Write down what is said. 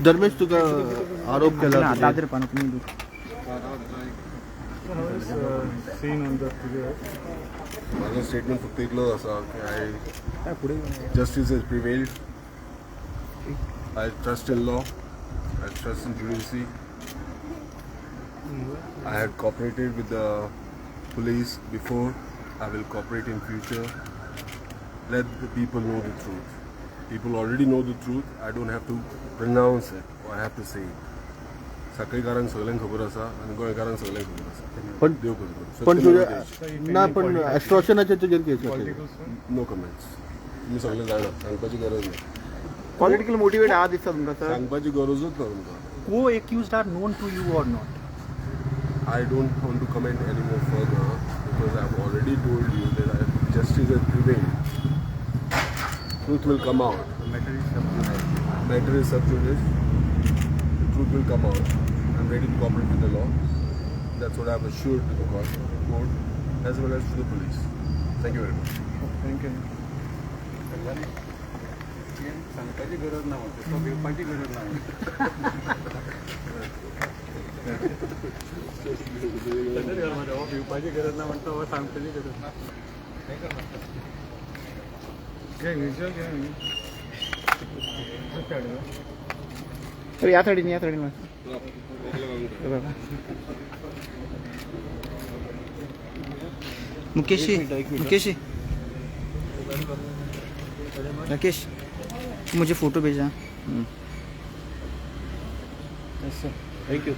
धर्मेश तुका आरोप केला माझं स्टेटमेंट फक्त इतलंच असा की justice has prevailed. I trust in law. I trust in judiciary. I had cooperated with the police before. I will cooperate in future. Let the people know the truth. People already know the truth. I don't have to pronounce it or I have to say it. साखळीकारांक सगळ्यांक खबर आसा आनी गोंयकारांक सगळ्यांक खबर आसा. पण देव करूं. पण तुझ्या ना पण एक्स्ट्रॉशनाचे तुजेर केस नो कमेंट्स. तुम्ही सगळे जाणा सांगपाची गरज नाही. पॉलिटिकल मोटिवेट आहा दिसता तुमकां सर. सांगपाची गरजूच ना तुमकां. Who accused are known to you or not? I don't want to comment any more further because I've already told you that justice has prevailed. Truth will come out. Matter is sub judice. Matter is sub judice. The truth will come out. I'm ready to cooperate with the law. That's what I've assured to the court as well as to the police. Thank you very much. Thank you. सांगपाची गरज ना म्हणते तो भिवपाची गरज ना भिवपाची गरज ना म्हणतो सांगपाची गरज ना या साडीने मुकेश राकेश मुझे फोटो भेजा। Thank you.